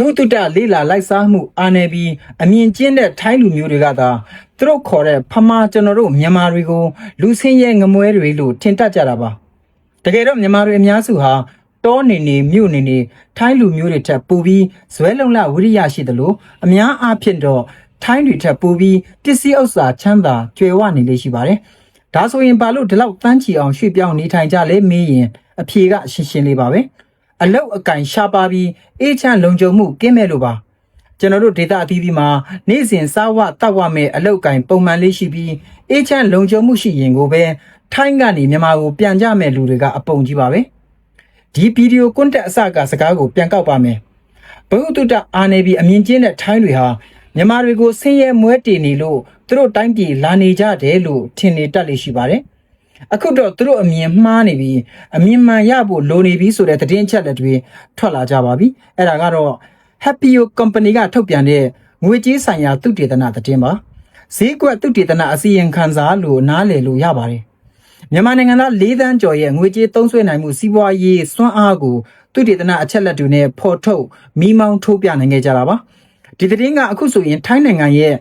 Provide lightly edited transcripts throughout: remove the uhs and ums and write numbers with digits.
ဟုတုတလေးလာလိုက်စားမှုအာနယ်ပြီးအမြင်ကျင်းတဲ့ထိုင်းလူမျိုးတွေကသာသူတို့ခေါ်တဲ့ဖမာကျွန်တော်တို့မြန်မာတွေကိုလူဆင်းရဲငမွဲတွေလို့ထင်တတ်ကြတာပါတကယ်တော့မြန်မာတွေအများစုဟာတောနေနေမြို့နေနေထိုင်းလူမျိုးတွေထက်ပိုပြီးဇွဲလုံလဝိရိယရှိသလိုအများအားဖြင့်တော့ထိုင်းတွေထက်ပိုပြီးပစ္စည်းဥစ္စာချမ်းသာကြွယ်ဝနေလေရှိပါတယ်ဒါဆိုရင်ဘာလို့ဒီလောက်တန်းချီအောင်ရွှေ့ပြောင်းနေထိုင်ကြလဲမေးရင်အဖြေကရှင်းရှင်းလေးပါပဲအလောက်အကင်ရှာပါပြီးအေးချမ်းလုံခြုံမှုကင်းမဲ့လို့ပါကျွန်တော်တို့ဒေတာအသီးသီးမှာနေ့စဉ်စားဝတောက်ဝမဲ့အလောက်ကင်ပုံမှန်လေးရှိပြီးအေးချမ်းလုံခြုံမှုရှိရင်ကိုပဲထိုင်းကနေမြန်မာကိုပြန်ကြမဲ့လူတွေကအပုံကြီးပါပဲဒီဗီဒီယိုကွန်တက်အစကစကားကိုပြန်ကောက်ပါမယ်ဘုဟုတုတအာနေပြီးအမြင်ကျင်းတဲ့ထိုင်းတွေဟာမြန်မာတွေကိုဆင်းရဲမွဲတေနေလို့သူတို့တိုင်းပြည်လာနေကြတယ်လို့ထင်နေတတ်လေရှိပါတယ်အခုတော့သူတို့အမြင်မှားနေပြီးအမြင်မှန်ရဖို့လိုနေပြီဆိုတဲ့သတင်းချက်လက်တွေထွက်လာကြပါပြီအဲ့ဒါကတော့ Happyo Company ကထုတ်ပြန်တဲ့ငွေကြေးဆိုင်ရာသုတေသနသတင်းပါဈေးကွက်သုတေသနအစီရင်ခံစာလို့နားလည်လို့ရပါတယ်မြန်မာနိုင်ငံသား၄သန်းကျော်ရဲ့ငွေကြေးသုံးစွဲနိုင်မှုစီးပွားရေးစွမ်းအားကိုသုတေသနအချက်လက်တွေနဲ့ဖော်ထုတ်မိမောင်းထိုးပြနိုင်ခဲ့ကြတာပါဒီသတင်းကအခုဆိုရင်ထိုင်းနိုင်ငံရဲ့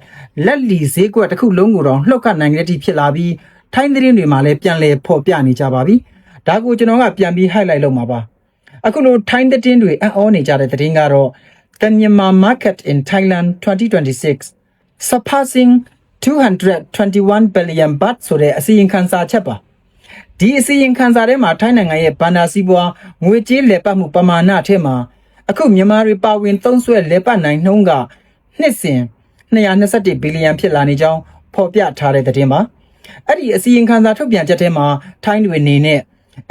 လက်လီဈေးကွက်တစ်ခုလုံးကိုတော့လှုပ်ခတ်နိုင်တဲ့အထိဖြစ်လာပြီးထိုင်းသတင်းတွေမှာလည်းပြန်လည်ဖော်ပြနေကြပါပြီဒါကိုကျွန်တော်ကပြန်ပြီး highlight လုပ်မှာပါအခုလိုထိုင်းသတင်းတွေအံ့ဩနေကြတဲ့သတင်းကတော့ The Myanmar Market in Thailand 2026 surpassing 221 billion baht ဆိုတဲ့အစီရင်ခံစာချက်ပါဒီအစီရင်ခံစာထဲမှာထိုင်းနိုင်ငံရဲ့ဘဏ္ဍာစီးပွားငွေကြေးလည်ပတ်မှုပမာဏထဲမှာအခုမြန်မာတွေပါဝင်သုံးစွဲလည်ပတ်နိုင်နှုန်းကနှစ်စဉ်221ဘီလီယံဖြစ်လာနေကြောင်းဖော်ပြထားတဲ့သတင်းပါအဲ့ဒီအစီရင်ခံစာထုတ်ပြန်ချက်ထဲမှာထိုင်းတွေအနေနဲ့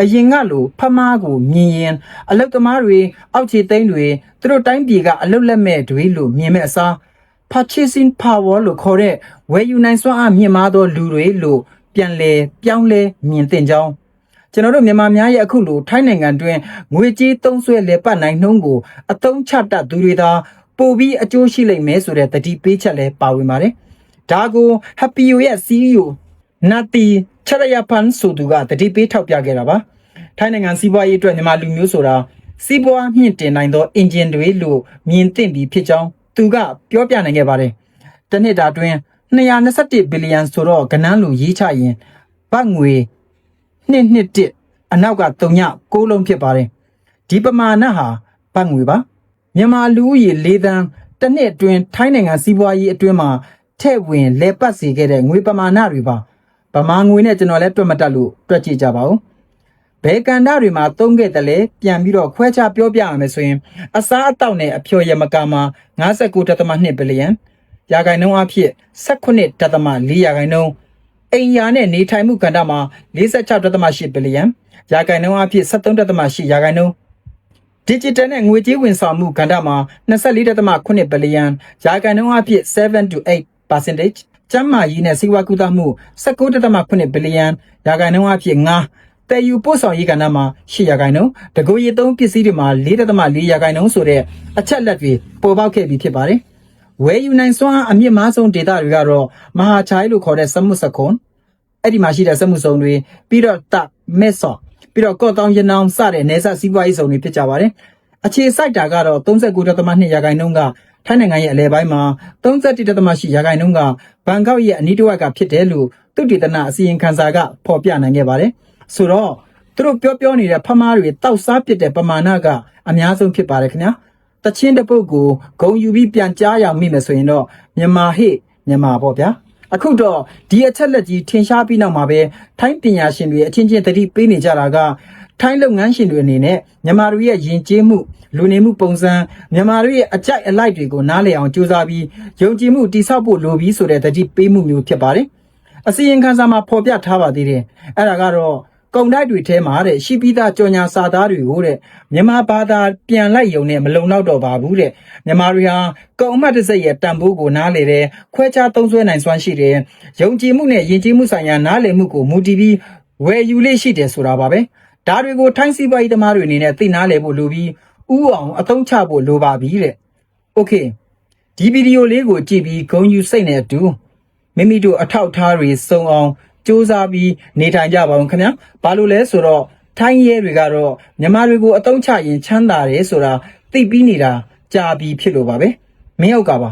အရင်ကလိုဖမားကိုမြင်ရင်အလုတ်သမားတွေအောက်ခြေသိမ်းတွေသူတို့တိုင်းပြည်ကအလုတ်လက်မဲ့တွေလို့မြင်မဲ့အစား purchasing power လို့ခေါ်တဲ့ဝယ်ယူနိုင်စွမ်းအားမြင့်မားသောလူတွေလို့ပြန်လဲပြောင်းလဲမြင်သင့်ကြောင်းကျွန်တော်တို့မြန်မာများရဲ့အခုလိုထိုင်းနိုင်ငံတွင်ငွေကြေးသုံးစွဲလည်ပတ်နိုင်နှုန်းကိုအသုံးချတတ်သူတွေသာပိုပြီးအကျိုးရှိလိမ့်မယ်ဆိုတဲ့တတိပေးချက်လည်းပါဝင်ပါတယ်ဒါကို Happyo ရဲ့ CEO နာတီချရယပန်ဆိုသူကတတိပေးထောက်ပြခဲ့တာပါထိုင်းနိုင်ငံစီးပွားရေးအတွက်မြန်မာလူမျိုးဆိုတာစီးပွားမြင့်တင်နိုင်သောအင်ဂျင်တွေလို့မြင်သင့်ပြီးဖြစ်ကြောင်းသူကပြောပြနိုင်ခဲ့ပါတယ်တနှစ်တာတွင်221ဘီလီယံဆိုတော့ကဏ္ဍလိုရေးချရင်ဘတ်ငွေ221အနောက်က3.6လုံးဖြစ်ပါတယ်ဒီပမာဏဟာဘတ်ငွေပါမြန်မာလူဦးရေ4သန်းတစ်နှစ်အတွင်းထိုင်းနိုင်ငံစီးပွားရေးအတွင်းမှာထည့်ဝင်လဲပတ်စေခဲ့တဲ့ငွေပမာဏတွေပါဗမာငွေနဲ့ကျွန်တော်လည်းတွက်မတတ်လို့တွက်ကြည့်ကြပါဦးဘယ်ကဏ္ဍတွေမှာသုံးခဲ့တယ်လဲပြန်ပြီးတော့ခွဲခြားပြောပြရမယ်ဆိုရင်အစားအသောက်နဲ့အဖျော်ရမကာမှာ59.2ဘီလီယံရာခိုင်နှုန်းအဖြစ်18.4ရာခိုင်နှုန်းအိမ်ယာနဲ့နေထိုင်မှုကဏ္ဍမှာ46.8ဘီလီယံရာခိုင်နှုန်းအဖြစ်73.8ရာခိုင်နှုန်း Digital နဲ့ငွေကြေးဝန်ဆောင်မှုကဏ္ဍမှာ24.8ဘီလီယံရာခိုင်နှုန်းအဖြစ်7 to 8%ကျန်းမာရေးနဲ့စေဝါကူးသမှု19.8ဘီလီယံရာခိုင်နှုန်းအဖြစ်9တည်ယူပို့ဆောင်ရေးကဏ္ဍမှာ10ရာခိုင်နှုန်းတကူရီသုံးပစ္စည်းတွေမှာ4.4ရာခိုင်နှုန်းဆိုတဲ့အချက်လက်တွေပေါ်ပေါက်ခဲ့ပြီးဖြစ်ပါတယ်ဝယ်ယူနိုင်စွမ်းအမြင့်မားဆုံးဒေတာတွေကတော့မဟာချိုင်လို့ခေါ်တဲ့စမှုစခွန်အဲ့ဒီမှာရှိတဲ့စမှုစုံတွေပြီးတော့တပ်မဲဆော့ပြီးတော့ကော့တောင်ရနောင်စတဲ့နေဆက်စီးပွားရေးစုံတွေဖြစ်ကြပါတယ်အခြေစိုက်တာကတော့39.2ရာခိုင်နှုန်းကထိုင်းနိုင်ငံရဲ့အလဲပိုင်းမှာ31.8ရာခိုင်နှုန်းကဘန်ကောက်ရဲ့အနီးတစ်ဝိုက်ကဖြစ်တယ်လို့သုတေသနအစီရင်ခံစာကဖော်ပြနိုင်ခဲ့ပါတယ်ဆိုတော့သူတို့ပြောနေတဲ့ဖမားတွေတောက်စားပစ်တဲ့ပမာဏကအများဆုံးဖြစ်ပါတယ်ခင်ဗျာတချင်းတပုတ်ကိုဂုံယူပြီးပြန်ကြားရမိမယ်ဆိုရင်တော့မြန်မာဟေ့မြန်မာပေါ့ဗျာအခုတော့ဒီအချက်လက်ကြီးထင်ရှားပြီးနောက်မှာပဲထိုင်းပညာရှင်တွေအချင်းချင်းသတိပေးနေကြတာကထိုင်းလုပ်ငန်းရှင်တွေအနေနဲ့မြန်မာတို့ရဲ့ယဉ်ကျေးမှုလူနေမှုပုံစံမြန်မာတို့ရဲ့အကြိုက်အလိုက်တွေကိုနားလည်အောင်ကြိုးစားပြီးယုံကြည်မှုတည်ဆောက်ဖို့လိုပြီးဆိုတဲ့သတိပေးမှုမျိုးဖြစ်ပါတယ်အစီရင်ခံစာမှာဖော်ပြထားပါသေးတယ်အဲ့ဒါကတော့ကုန်တိုက်တွေထဲမှာတဲ့ရှိပြီးသားကြော်ညာစာသားတွေကိုတဲ့မြန်မာဘာသာပြန်လိုက်ယုံနဲ့မလုံလောက်တော့ပါဘူးတဲ့မြန်မာတွေဟာကုန်အမှတ်တစ်စိတ်ရဲ့တန်ဖိုးကိုနားလေတယ်ခွဲခြားသုံးစွဲနိုင်စွမ်းရှိတယ်ယုံကြည်မှုနဲ့ယဉ်ကျေးမှုဆိုင်ရာနားလည်မှုကိုမူတည်ပြီးဝယ်ယူလေးရှိတယ်ဆိုတာပါပဲဒါတွေကိုထိုင်းစီးပွားရေးသမားတွေအနေနဲ့သိနားလည်ဖို့လိုပြီးဥအောင်အသုံးချဖို့လိုပါပြီတဲ့โอเคဒီဗီဒီယိုလေးကိုကြည့်ပြီးဂုဏ်ယူစိတ်နဲ့အတူမိမိတို့အထောက်အထားတွေစုံအောင်စူးစမ်းပြီးနေထိုင်ကြပါဦးခင်ဗျာဘာလို့လဲဆိုတော့ထိုင်းရဲတွေကတော့မြန်မာတွေကိုအသုံးချရင်ချမ်းသာတယ်ဆိုတာသိပြီးနေတာ ကြာပြီဖြစ်လို့ပါပဲမင်းဟုတ်ကပါ